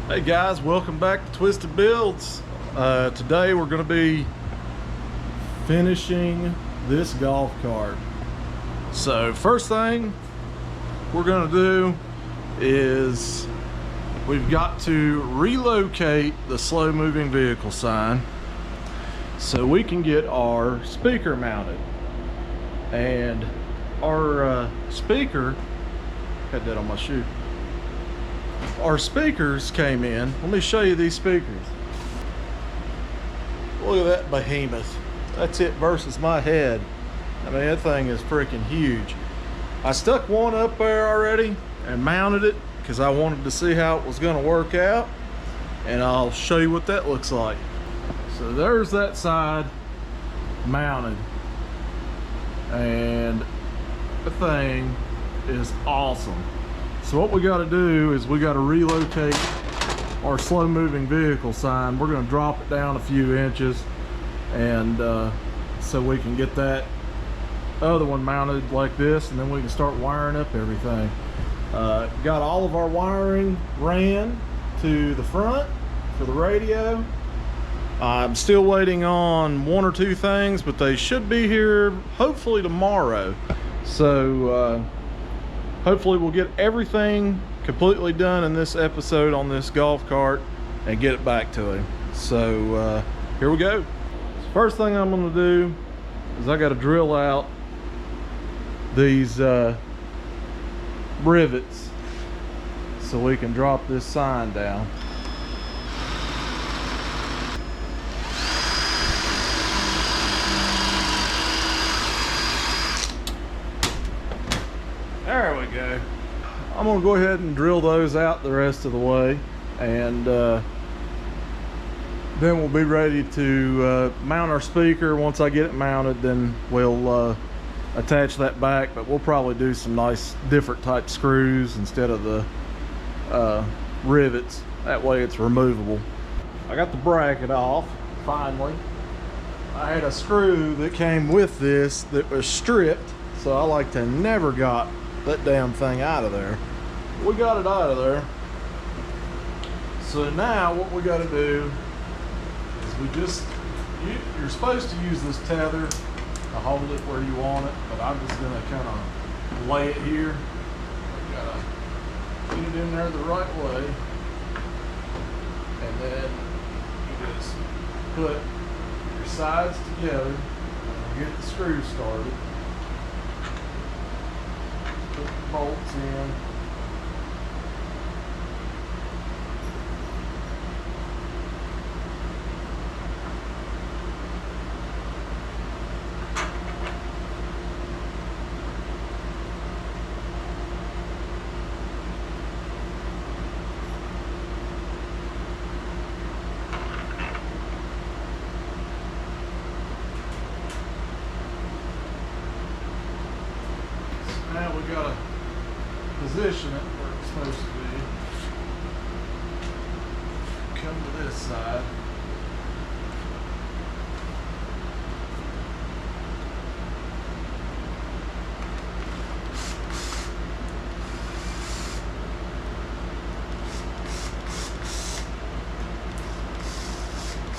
Hey guys, welcome back to Twistedbuildz. Today we're going to be finishing this golf cart. So first thing we're going to do is we've got to relocate the slow moving vehicle sign so we can get our speaker mounted. And our speaker, had that on my shoe. Our speakers came in. Let me show you these speakers. Look at that behemoth. That's it versus my head. I mean, that thing is freaking huge. I stuck one up there already and mounted it because I wanted to see how it was going to work out, and I'll show you what that looks like. So there's that side mounted, and the thing is awesome. So what we got to do is we got to relocate our slow moving vehicle sign. We're going to drop it down a few inches, and so we can get that other one mounted like this, and then we can start wiring up everything. Got all of our wiring ran to the front for the radio. I'm still waiting on one or two things, but they should be here hopefully tomorrow. So hopefully we'll get everything completely done in this episode on this golf cart and get it back to him. So here we go. First thing I'm going to do is I got to drill out these rivets so we can drop this sign down. There we go. I'm going to go ahead and drill those out the rest of the way, and then we'll be ready to mount our speaker. Once I get it mounted, then we'll attach that back, but we'll probably do some nice different type screws instead of the rivets. That way it's removable. I got the bracket off finally. I had a screw that came with this that was stripped, so I like to never got that damn thing out of there. We got it out of there. So now what we got to do is you're supposed to use this tether to hold it where you want it, but I'm just going to kind of lay it here. We got to get it in there the right way, and then you just put your sides together and get the screw started. Put the bolts in. Now we gotta position it where it's supposed to be. Come to this side.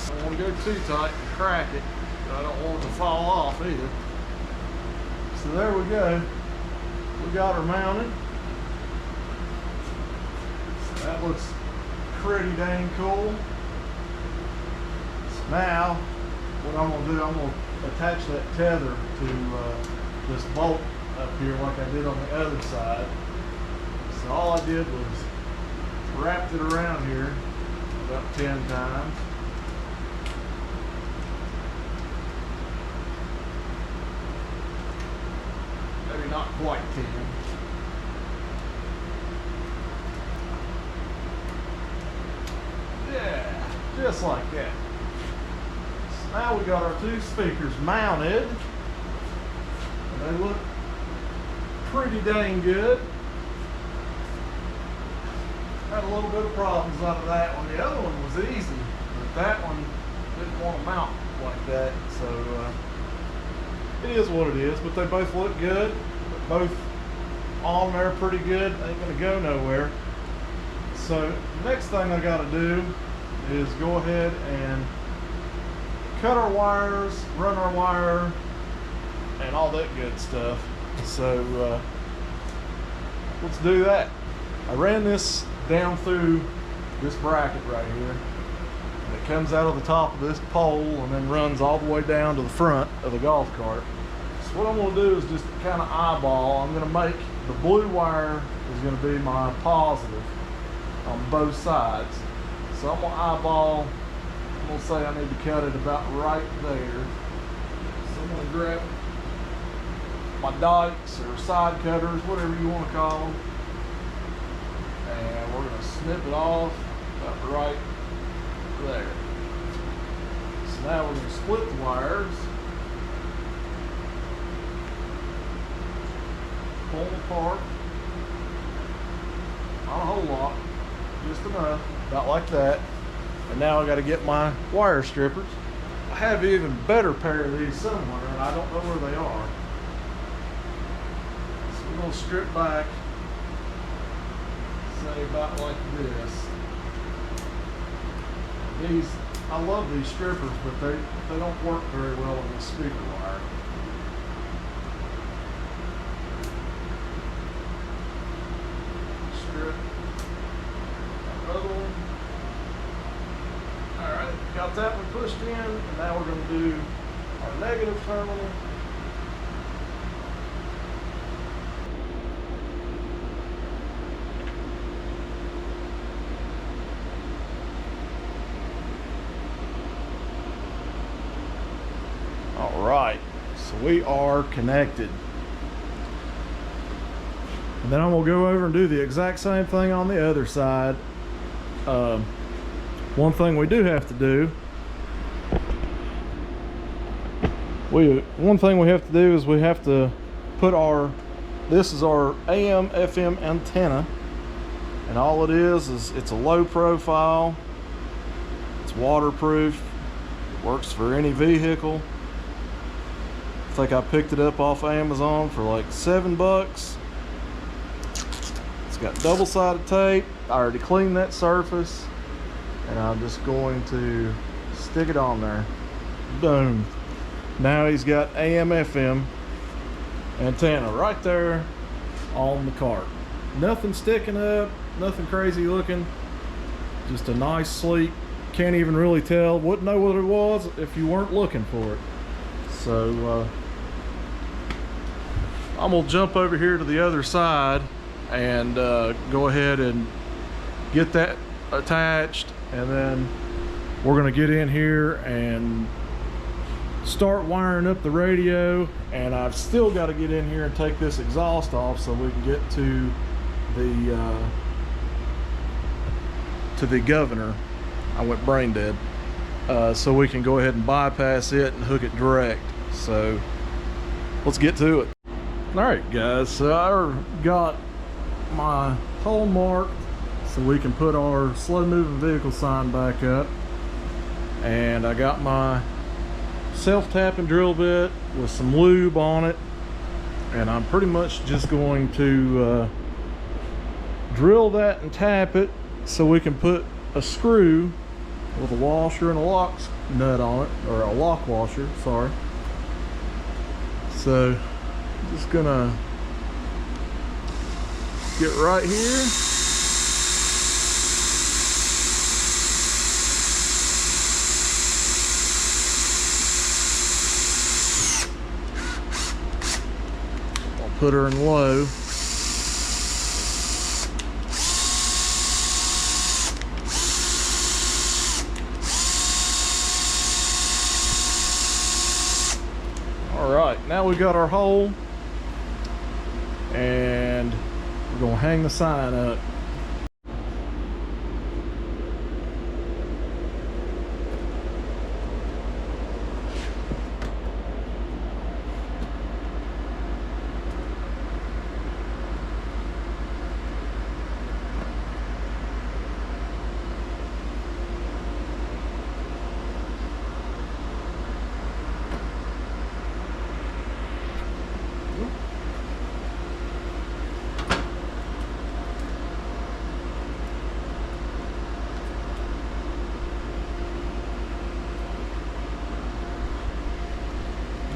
I don't want to go too tight and crack it, but I don't want it to fall off either. So there we go. We got her mounted. That looks pretty dang cool. So now, what I'm going to do, I'm going to attach that tether to this bolt up here like I did on the other side. So all I did was wrapped it around here about 10 times. Maybe not quite 10. Yeah, just like that. So now we got our two speakers mounted, and they look pretty dang good. Had a little bit of problems out of that one. The other one was easy, but that one didn't want to mount like that. So it is what it is, but they both look good. They're both on there pretty good. Ain't gonna go nowhere. So next thing I got to do is go ahead and cut our wires, run our wire, and all that good stuff. So let's do that. I ran this down through this bracket right here. And it comes out of the top of this pole and then runs all the way down to the front of the golf cart. So what I'm going to do is just kind of eyeball. I'm going to make the blue wire is going to be my positive on both sides. So I'm going to eyeball. I'm going to say I need to cut it about right there. So I'm going to grab my dikes or side cutters, whatever you want to call them. And we're going to snip it off about right there. So now we're going to split the wires. Pull them apart. Not a whole lot, just enough, about like that. And now I got to get my wire strippers. I have an even better pair of these somewhere, and I don't know where they are. So we're going to strip back, say about like this. These, I love these strippers, but they don't work very well on the speaker wire. Strip another one. All right, got that one pushed in, and now we're going to do our negative terminal. All right, so we are connected. And then I'm gonna go over and do the exact same thing on the other side. One thing we do have to do, is we have to put this is our AM FM antenna, and all it is it's a low profile, it's waterproof, it works for any vehicle. I think I picked it up off Amazon for like $7. It's got double-sided tape. I already cleaned that surface, and I'm just going to stick it on there. Boom. Now he's got AM FM antenna right there on the cart. Nothing sticking up, nothing crazy looking, just a nice sleek. Can't even really tell, wouldn't know what it was if you weren't looking for it. So I'm gonna jump over here to the other side and go ahead and get that attached, and then we're gonna get in here and start wiring up the radio. And I've still got to get in here and take this exhaust off so we can get to the governor. I went brain dead. So we can go ahead and bypass it and hook it direct. So let's get to it. All right, guys, so I got my hole marked so we can put our slow moving vehicle sign back up, and I got my self-tapping drill bit with some lube on it, and I'm pretty much just going to drill that and tap it so we can put a screw with a washer and a lock nut on it, or a lock washer, sorry. So just gonna get right here. I'll put her in low. All right, now we've got our hole, and we're gonna hang the sign up.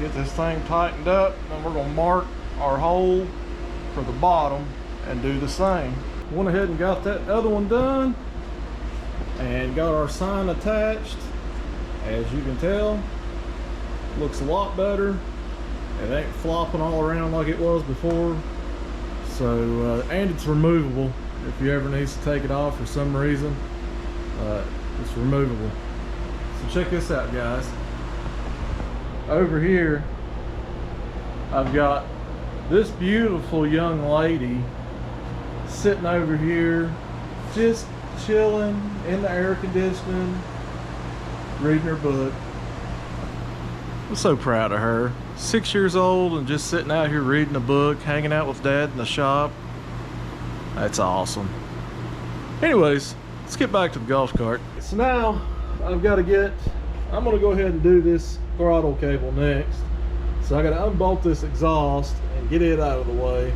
get this thing tightened up, then we're gonna mark our hole for the bottom and do the same. Went ahead and got that other one done and got our sign attached. As you can tell, looks a lot better. It ain't flopping all around like it was before. So, and it's removable. If you ever need to take it off for some reason, it's removable. So check this out, guys. Over here, I've got this beautiful young lady sitting over here, just chilling in the air conditioning, reading her book. I'm so proud of her. 6 years old and just sitting out here reading a book, hanging out with Dad in the shop. That's awesome. Anyways, let's get back to the golf cart. So now I'm gonna go ahead and do this throttle cable next. So I gotta unbolt this exhaust and get it out of the way.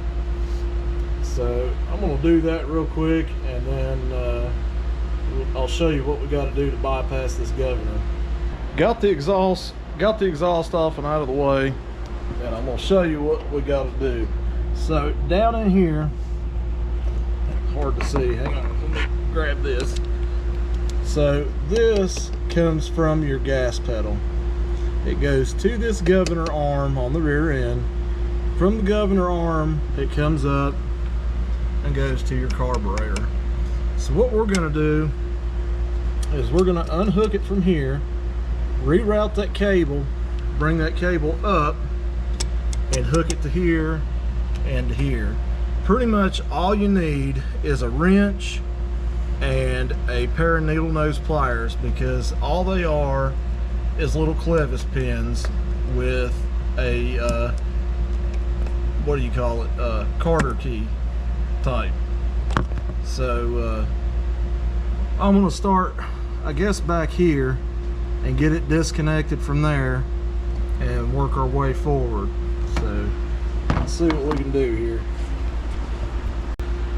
So I'm gonna do that real quick, and then I'll show you what we gotta do to bypass this governor. Got the exhaust off and out of the way, and I'm gonna show you what we gotta do. So down in here, hard to see, hang on, let me grab this. So this comes from your gas pedal. It goes to this governor arm on the rear end. From the governor arm, it comes up and goes to your carburetor. So what we're gonna do is we're gonna unhook it from here, reroute that cable, bring that cable up, and hook it to here and to here. Pretty much all you need is a wrench and a pair of needle nose pliers, because all they are is little clevis pins with a what do you call it, Carter key type. So I'm gonna start, I guess, back here and get it disconnected from there and work our way forward. So let's see what we can do here.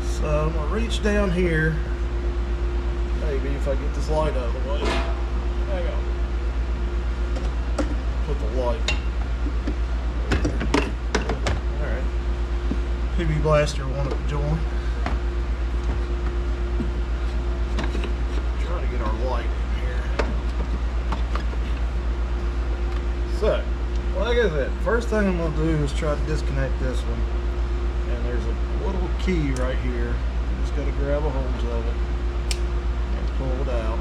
So I'm gonna reach down here, maybe if I get this light out of the way. Hang on. Put the light. Alright. PB Blaster wanted to join. Trying to get our light in here. So, like I said, first thing I'm going to do is try to disconnect this one. And there's a little key right here. Just got to grab a hold of it and pull it out.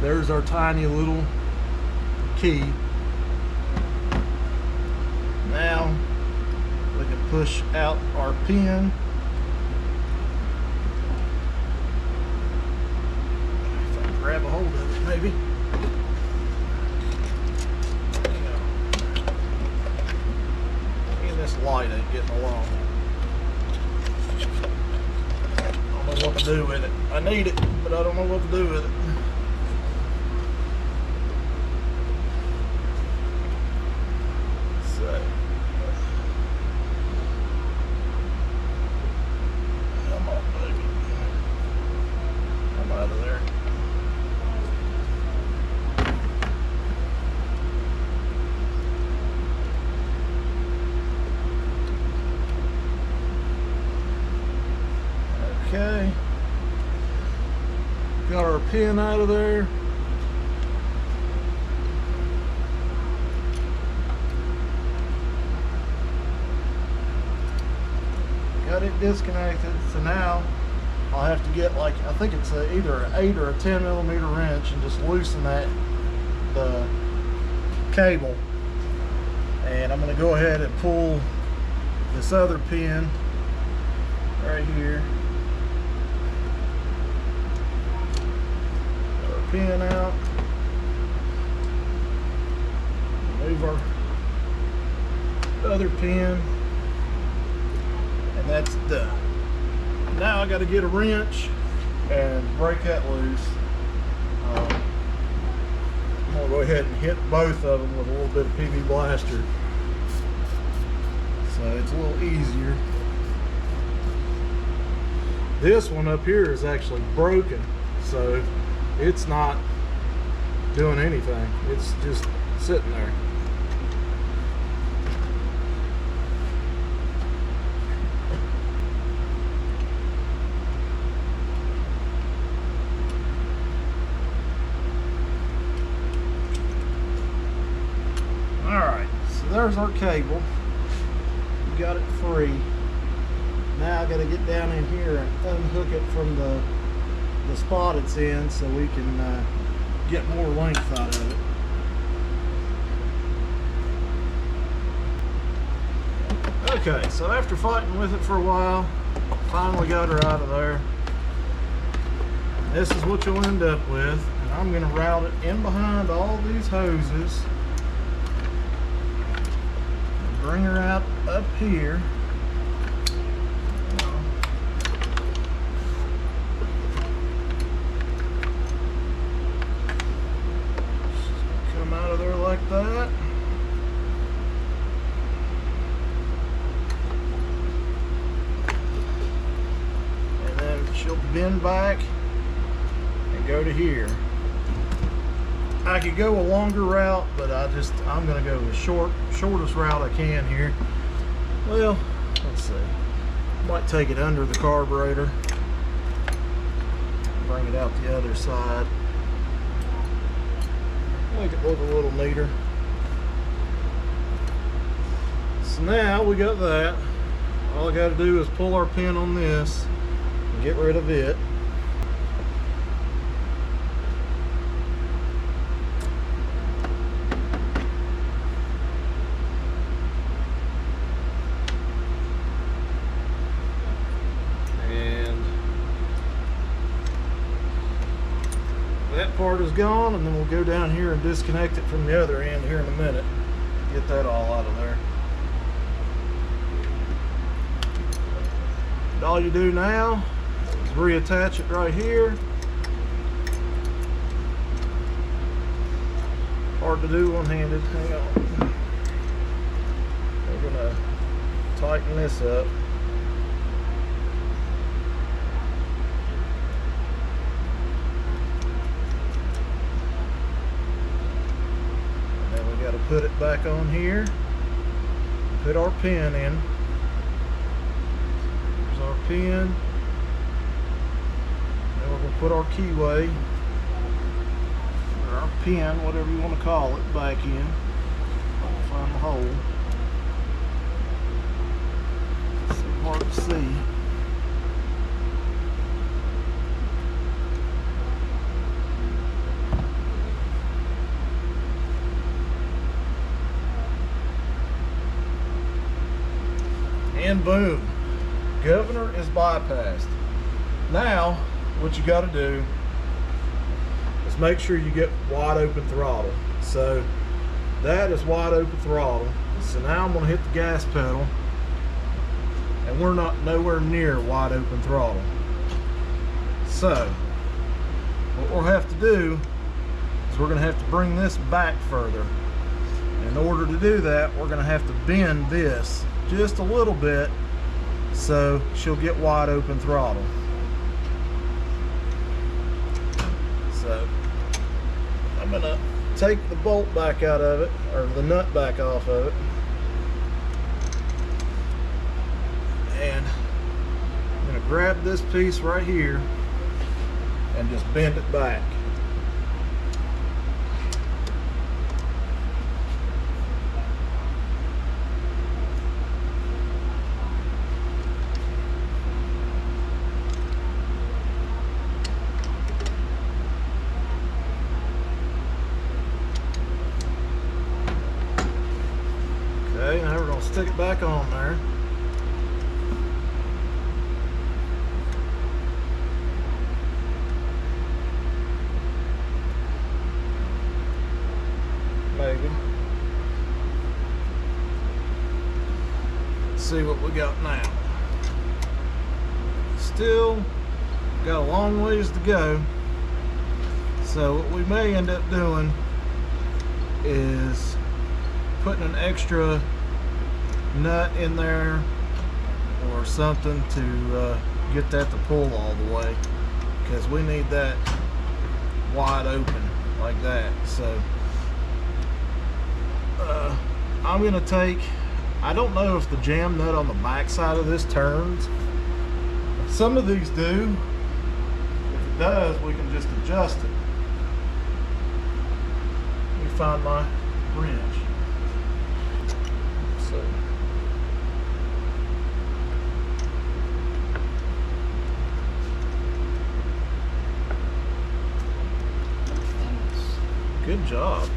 There's our tiny little key. Now we can push out our pin. If I can grab a hold of it, maybe. This light ain't getting along. I don't know what to do with it. I need it, but I don't know what to do with it. So, come on, baby. I'm out of there. Okay, got our pin out of there. Got it disconnected. So now I'll have to get, like, I think it's either an 8 or a 10 millimeter wrench, and just loosen the cable. And I'm going to go ahead and pull this other pin right here. Pin out, move our other pin, and that's done. Now I got to get a wrench and break that loose. I'm going to go ahead and hit both of them with a little bit of PB Blaster, so it's a little easier. This one up here is actually broken, so it's not doing anything. It's just sitting there. there's our cable. We got it free. Now I got to get down in here and unhook it from the spot it's in so we can get more length out of it. Okay, so after fighting with it for a while, finally got her out of there. This is what you'll end up with, and I'm going to route it in behind all these hoses and bring her out up here. Come out of there like that. And then she'll bend back and go to here. I could go a longer route, but I'm gonna go the shortest route I can here. Well, let's see. Might take it under the carburetor. Bring it out the other side. Make it look a little neater. So now we got that. All I gotta do is pull our pin on this and get rid of it. That part is gone, and then we'll go down here and disconnect it from the other end here in a minute. Get that all out of there. And all you do now is reattach it right here. Hard to do one-handed. Hang on. We're gonna tighten this up. Put it back on here, put our pin in. There's our pin. Then we're going to put our keyway, or our pin, whatever you want to call it, back in. I'll find the hole. It's so hard to see. And boom, governor is bypassed. Now, what you got to do is make sure you get wide open throttle. So that is wide open throttle. So now I'm going to hit the gas pedal, and we're not nowhere near wide open throttle. So what we'll have to do is we're going to have to bring this back further. In order to do that, we're going to have to bend this just a little bit so she'll get wide open throttle. So I'm gonna take the bolt back out of it, or the nut back off of it, and I'm gonna grab this piece right here and just bend it back. Okay, now we're going to stick it back on there. Maybe. Let's see what we got now. Still got a long ways to go. So what we may end up doing is putting an extra nut in there or something to get that to pull all the way, because we need that wide open like that. So I'm gonna take, I don't know if the jam nut on the back side of this turns. Some of these do. If it does, we can just adjust it. Let me find my wrench. Good job.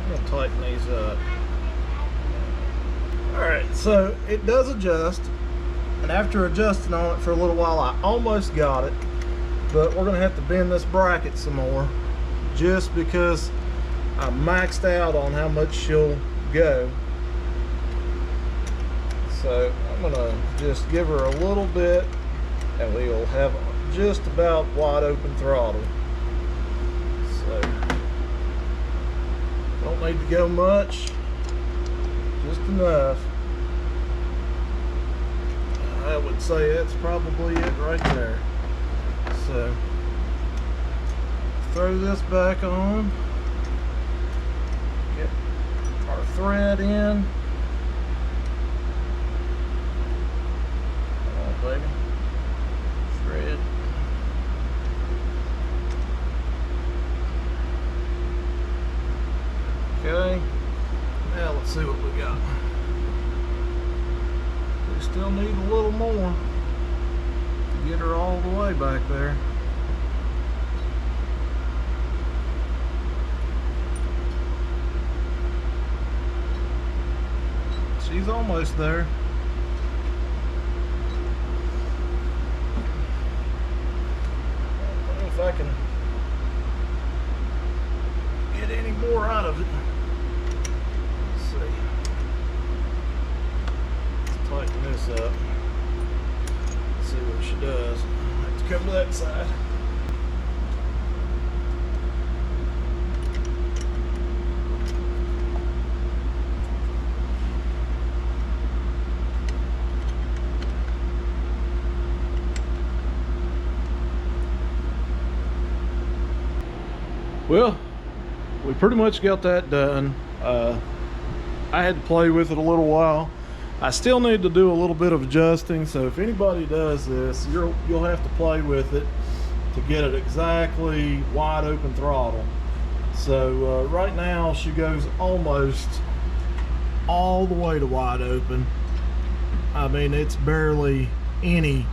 I'm gonna tighten these up. Alright, so it does adjust, and after adjusting on it for a little while, I almost got it, but we're gonna have to bend this bracket some more just because I maxed out on how much she'll go. So I'm gonna just give her a little bit and we'll have just about wide open throttle. So don't need to go much, just enough. I would say that's probably it right there. So throw this back on, get our thread in. Come on, baby. Thread. Okay, now let's see what we got. We still need a little more to get her all the way back there. She's almost there. I don't know if I can get any more out of it. Let's see. Let's tighten this up. Let's see what she does. I have to come to that side. Well, we pretty much got that done. I had to play with it a little while. I still need to do a little bit of adjusting, so if anybody does this, you'll have to play with it to get it exactly wide open throttle. So right now she goes almost all the way to wide open. I mean, it's barely any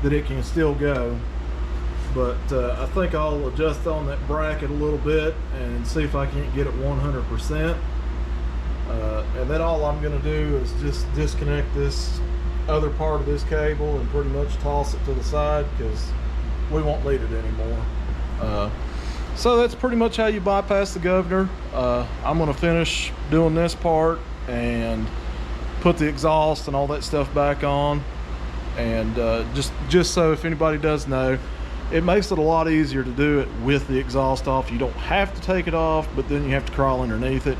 that it can still go. But I think I'll adjust on that bracket a little bit and see if I can't get it 100%. And then all I'm going to do is just disconnect this other part of this cable and pretty much toss it to the side because we won't need it anymore. So that's pretty much how you bypass the governor. I'm going to finish doing this part and put the exhaust and all that stuff back on. And just so if anybody does know, it makes it a lot easier to do it with the exhaust off. You don't have to take it off, but then you have to crawl underneath it.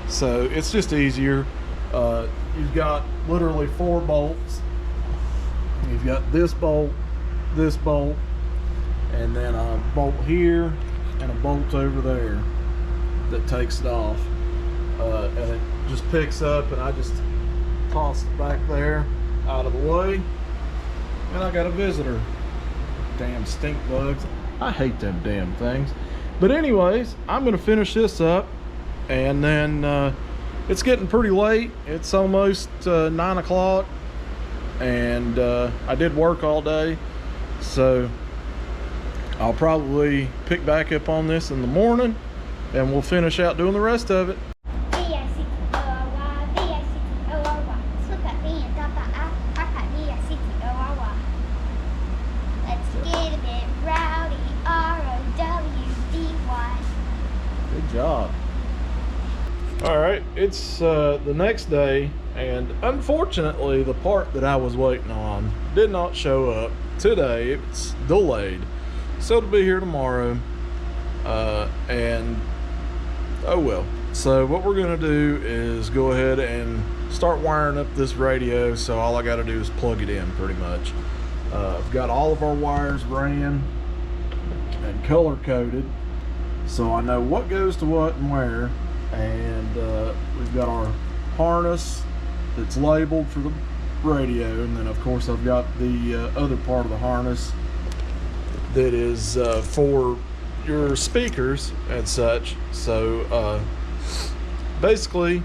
So it's just easier. You've got literally 4 bolts. You've got this bolt, and then a bolt here and a bolt over there that takes it off. And it just picks up, and I just toss it back there out of the way. And I got a visitor. Damn stink bugs. I hate them damn things. But anyways, I'm gonna finish this up, and then it's getting pretty late. It's almost 9 o'clock, and I did work all day, so I'll probably pick back up on this in the morning, and we'll finish out doing the rest of it. Job. All right, it's the next day, and unfortunately the part that I was waiting on did not show up today. It's delayed, so it'll be here tomorrow. And oh well. So what we're gonna do is go ahead and start wiring up this radio. So all I got to do is plug it in pretty much. I've got all of our wires ran and color coded, so I know what goes to what and where. And we've got our harness that's labeled for the radio, and then of course I've got the other part of the harness that is for your speakers and such. So basically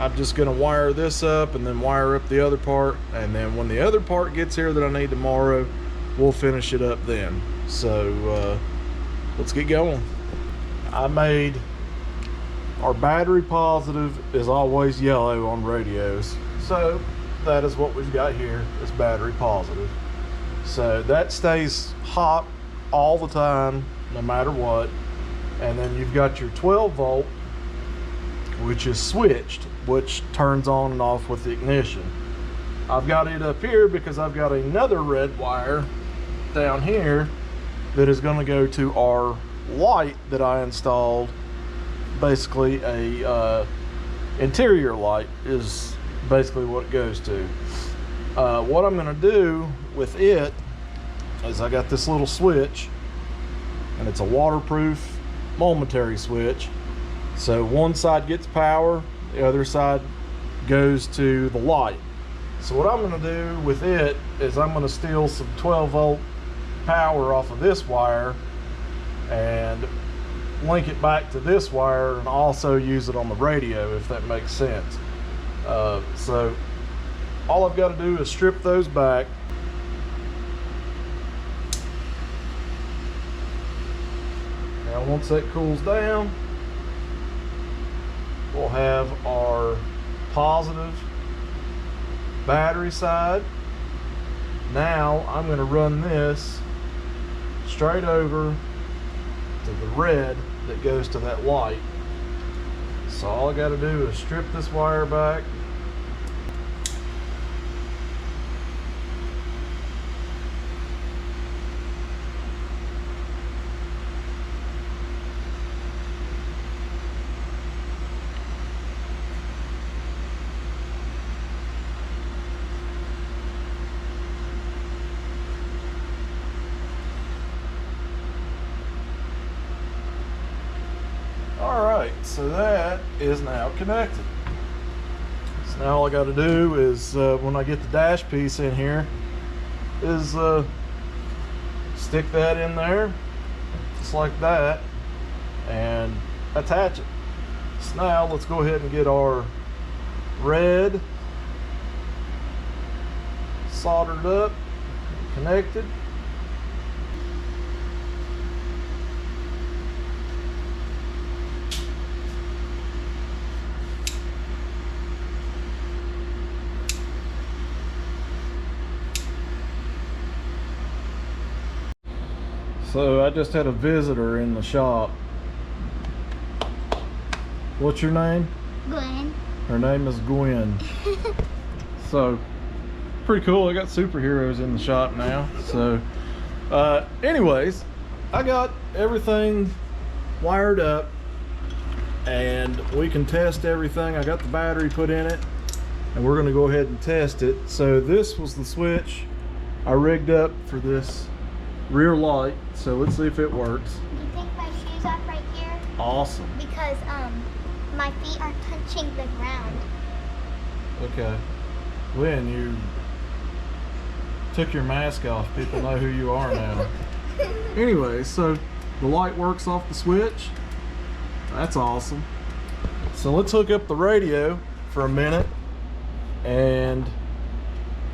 I'm just gonna wire this up and then wire up the other part, and then when the other part gets here that I need tomorrow, we'll finish it up then. So let's get going. I made our battery positive is always yellow on radios, so that is what we've got here, is battery positive. So that stays hot all the time, no matter what. And then you've got your 12 volt, which is switched, which turns on and off with the ignition. I've got it up here because I've got another red wire down here that is going to go to our light that I installed. Basically a interior light is basically what it goes to. What I'm going to do with it is I got this little switch, and it's a waterproof momentary switch. So one side gets power, the other side goes to the light. So what I'm going to do with it is I'm going to steal some 12 volt power off of this wire and link it back to this wire, and also use it on the radio, if that makes sense. So all I've got to do is strip those back. Now once that cools down, we'll have our positive battery side. Now I'm going to run this straight over to the red that goes to that light. So all I got to do is strip this wire back. Alright, so that is now connected. So now all I got to do is, when I get the dash piece in here, is stick that in there, just like that, and attach it. So now let's go ahead and get our red soldered up, connected. So I just had a visitor in the shop. What's your name? Gwen. Her name is Gwen. So pretty cool. I got superheroes in the shop now. So anyways, I got everything wired up and we can test everything. I got the battery put in it and we're going to go ahead and test it. So this was the switch I rigged up for this rear light. So let's see if it works. Do you take my shoes off right here? Awesome. Because my feet aren't touching the ground. Okay. Gwen, you took your mask off. People know who you are now. Anyway, so the light works off the switch. That's awesome. So let's hook up the radio for a minute and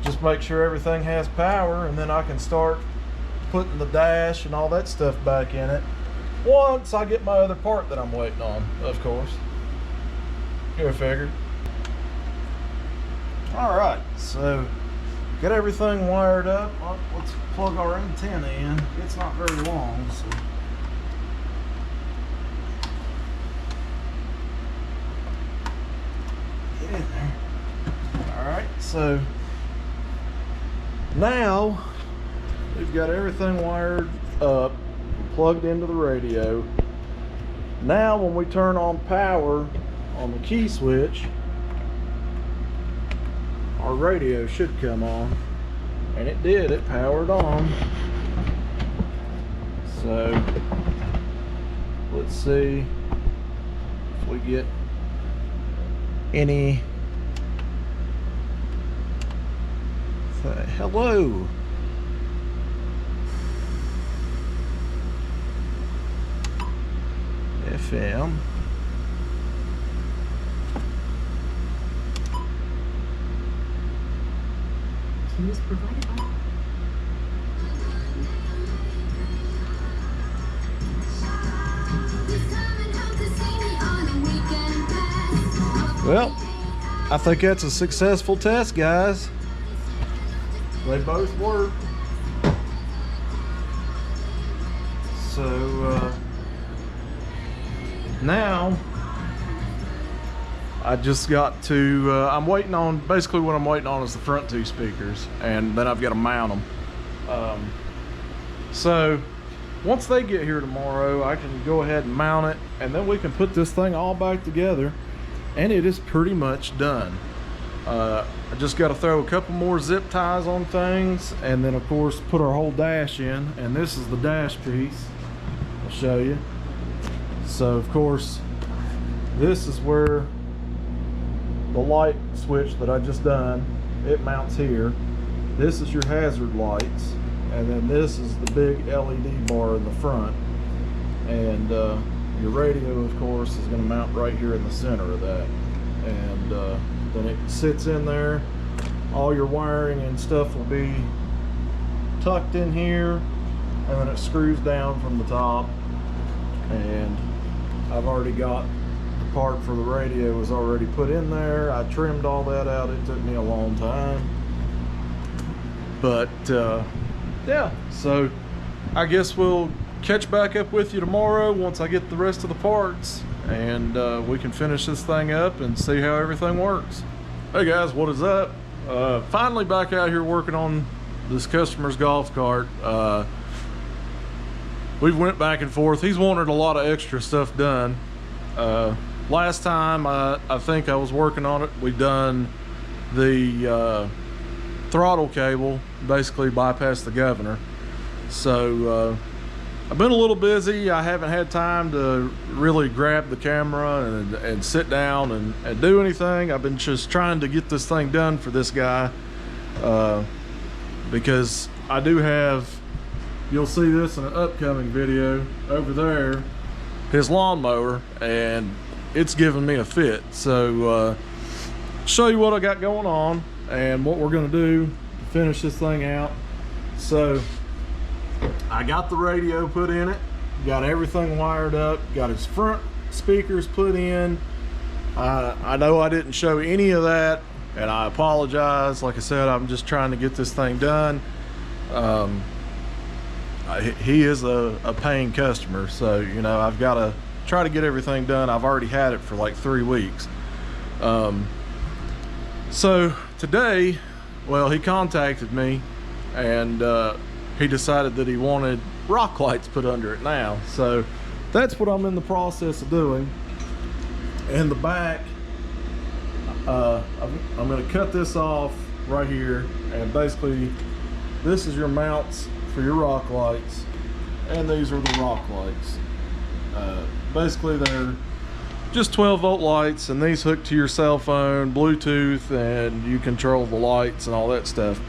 just make sure everything has power, and then I can start putting the dash and all that stuff back in it once I get my other part that I'm waiting on, of course. Go figure. Alright, so get everything wired up. Well, let's plug our antenna in. It's not very long, so get in there. Alright, so now we've got everything wired up, plugged into the radio. Now when we turn on power on the key switch, our radio should come on, and it did. It powered on. So let's see if we get any. Say hello. FM. tools provided by... Well, I think that's a successful test, guys. They both work. So now I just got to, I'm waiting on, basically what I'm waiting on is the front two speakers, and then I've got to mount them. So once they get here tomorrow, I can go ahead and mount it, and then we can put this thing all back together, and it is pretty much done. I just got to throw a couple more zip ties on things, and then of course put our whole dash in, and this is the dash piece. I'll show you. So of course this is where the light switch that I just done, it mounts here. This is your hazard lights, and then this is the big LED bar in the front, and your radio of course is going to mount right here in the center of that, and then it sits in there. All your wiring and stuff will be tucked in here, and then it screws down from the top, and I've already got the part for the radio was already put in there. I trimmed all that out. It took me a long time, but yeah, so I guess we'll catch back up with you tomorrow once I get the rest of the parts, and we can finish this thing up and see how everything works. Hey guys, what is up? Finally back out here working on this customer's golf cart. We've went back and forth. He's wanted a lot of extra stuff done. Last time I think I was working on it, we done the throttle cable, basically bypassed the governor. So I've been a little busy. I haven't had time to really grab the camera and sit down and do anything. I've been just trying to get this thing done for this guy, because I do have, you'll see this in an upcoming video over there, his lawnmower, and it's giving me a fit. So show you what I got going on and what we're going to do to finish this thing out. So I got the radio put in it, got everything wired up, got his front speakers put in. I know I didn't show any of that, and I apologize. Like I said, I'm just trying to get this thing done. He is a paying customer, so you know I've got to try to get everything done. I've already had it for like 3 weeks. So today, well, he contacted me, and he decided that he wanted rock lights put under it now. So that's what I'm in the process of doing. In the back, I'm going to cut this off right here, and basically this is your mounts for your rock lights, and these are the rock lights. Basically they're just 12-volt lights, and these hook to your cell phone, Bluetooth, and you control the lights and all that stuff.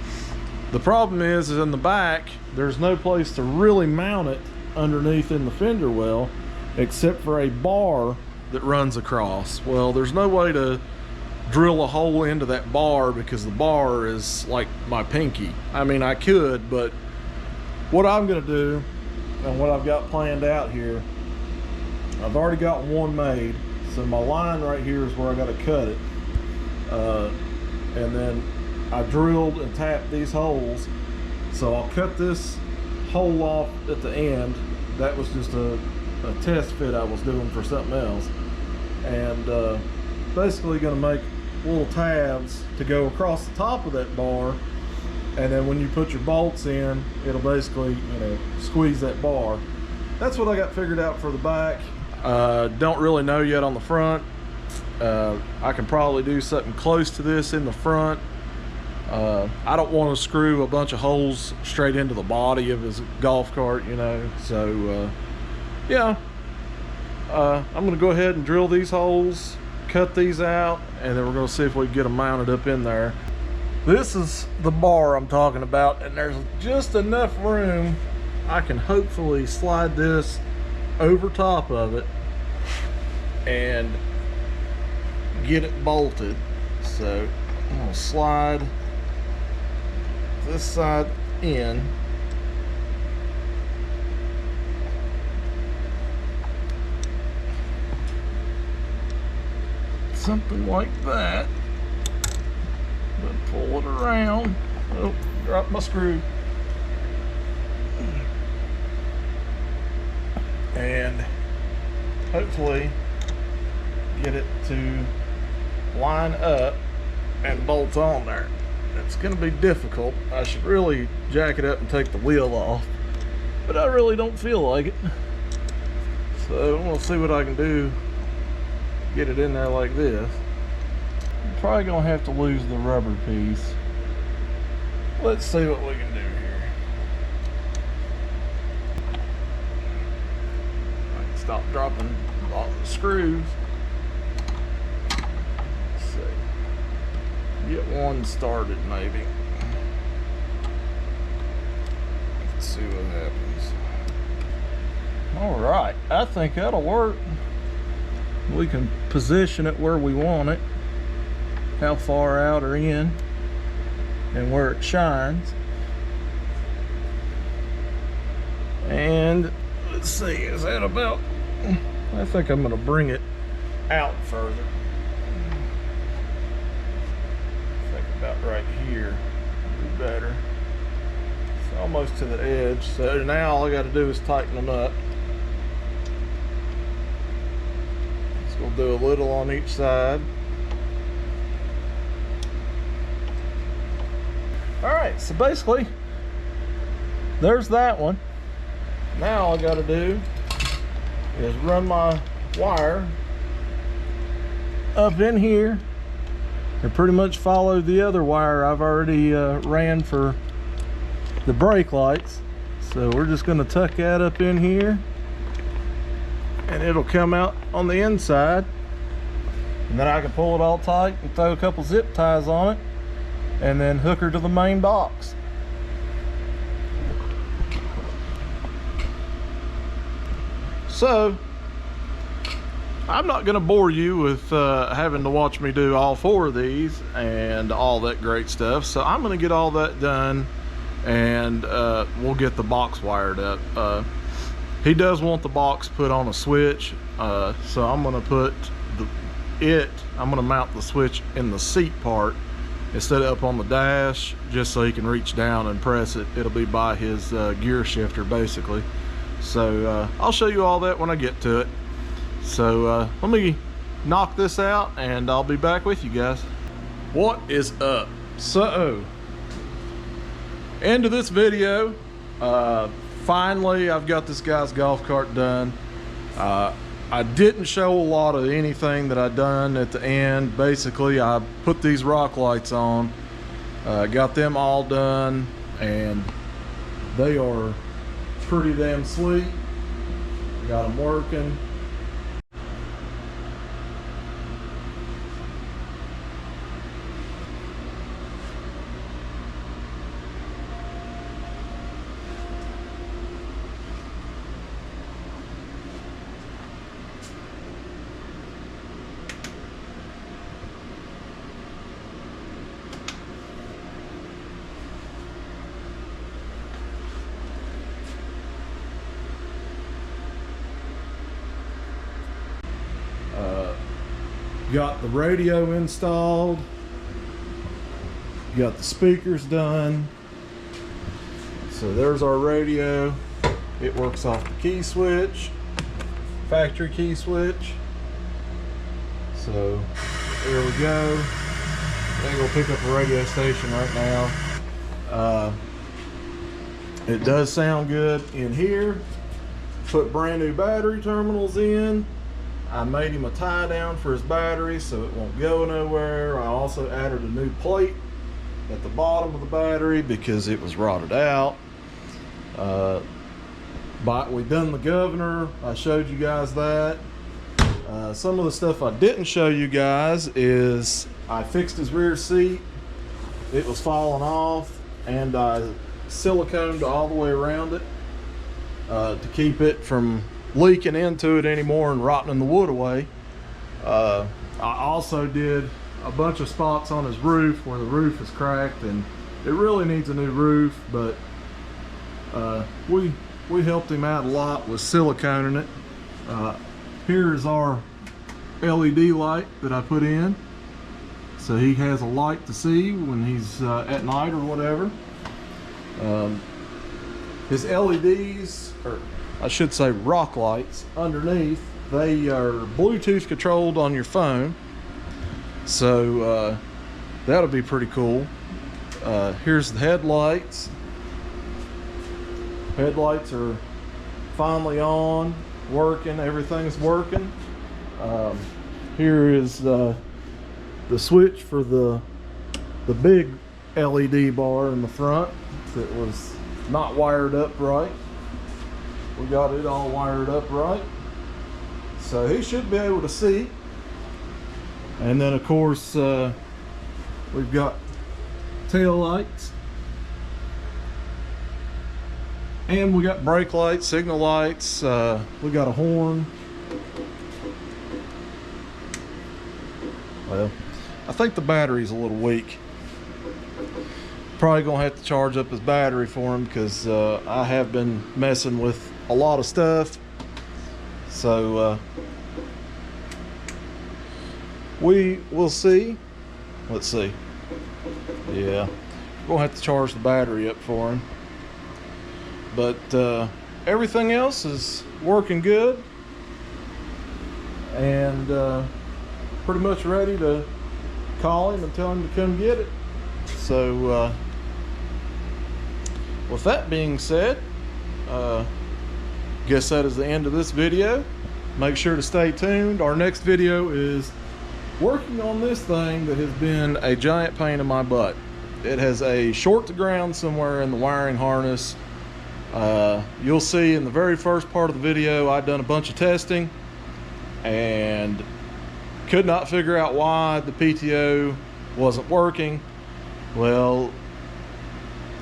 The problem is in the back, there's no place to really mount it underneath in the fender well, except for a bar that runs across. Well, there's no way to drill a hole into that bar because the bar is like my pinky. I mean, I could, but what I'm gonna do and what I've got planned out here, I've already got one made. So my line right here is where I gotta cut it. And then I drilled and tapped these holes. So I'll cut this hole off at the end. That was just a test fit I was doing for something else. And basically gonna make little tabs to go across the top of that bar. And then when you put your bolts in, it'll basically, you know, squeeze that bar. That's what I got figured out for the back. Don't really know yet on the front. I can probably do something close to this in the front. I don't want to screw a bunch of holes straight into the body of his golf cart, you know. So yeah, I'm gonna go ahead and drill these holes, cut these out, and then we're gonna see if we can get them mounted up in there. This is the bar I'm talking about, and there's just enough room I can hopefully slide this over top of it and get it bolted. So I'm gonna slide this side in. Something like that. Then pull it around. Oh, drop my screw. And hopefully get it to line up and bolt on there. It's going to be difficult. I should really jack it up and take the wheel off, but I really don't feel like it. So I'm going to see what I can do. Get it in there like this. I'm probably going to have to lose the rubber piece. Let's see what we can do here. I can stop dropping all the screws. Let's see. Get one started maybe. Let's see what happens. Alright, I think that'll work. We can position it where we want it, how far out or in, and where it shines. And let's see, is that about, I think I'm going to bring it out further. I think about right here would be better. It's almost to the edge, so now all I got to do is tighten them up. We'll do a little on each side. Alright, so basically there's that one. Now all I gotta do is run my wire up in here and pretty much follow the other wire I've already ran for the brake lights. So we're just gonna tuck that up in here, and it'll come out on the inside, and then I can pull it all tight and throw a couple zip ties on it and then hook her to the main box. So I'm not going to bore you with having to watch me do all four of these and all that great stuff, so I'm going to get all that done, and we'll get the box wired up. He does want the box put on a switch, so I'm going to put I'm going to mount the switch in the seat part instead of up on the dash, just so he can reach down and press it. It'll be by his gear shifter basically. So I'll show you all that when I get to it. So let me knock this out and I'll be back with you guys. What is up? So, end of this video. Finally, I've got this guy's golf cart done. I didn't show a lot of anything that I done at the end. Basically, I put these rock lights on, got them all done, and they are pretty damn sweet. Got them working. Got the radio installed, got the speakers done. So there's our radio. It works off the key switch, factory key switch. So there we go. I'm gonna go pick up a radio station right now. It does sound good in here. Put brand new battery terminals in. I made him a tie down for his battery so it won't go nowhere. I also added a new plate at the bottom of the battery because it was rotted out. But we done the governor. I showed you guys that. Some of the stuff I didn't show you guys is I fixed his rear seat. It was falling off, and I siliconed all the way around it to keep it from leaking into it anymore and rotting the wood away. I also did a bunch of spots on his roof where the roof is cracked, and It really needs a new roof, but we helped him out a lot with siliconing it. Here's our LED light that I put in, so he has a light to see when he's at night or whatever. His LEDs, or I should say rock lights, underneath, they are Bluetooth controlled on your phone, so that'll be pretty cool. Here's the headlights. Headlights are finally on, working, everything's working. Here is the switch for the big LED bar in the front that was not wired up right. We got it all wired up right, so he should be able to see. And then of course we've got tail lights, and we got brake lights, signal lights, we got a horn. Well, I think the battery's a little weak. Probably gonna have to charge up his battery for him, because I have been messing with a lot of stuff. So we will see. Let's see. Yeah, we're gonna have to charge the battery up for him. But everything else is working good, and pretty much ready to call him and tell him to come get it. So with that being said, guess that is the end of this video. Make sure to stay tuned. Our next video is working on this thing that has been a giant pain in my butt. It has a short to ground somewhere in the wiring harness. You'll see in the very first part of the video I've done a bunch of testing and could not figure out why the PTO wasn't working. Well,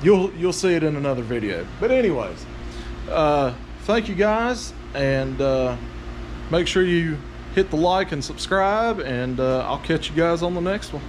you'll see it in another video. But anyways, thank you guys, and make sure you hit the like and subscribe, and I'll catch you guys on the next one.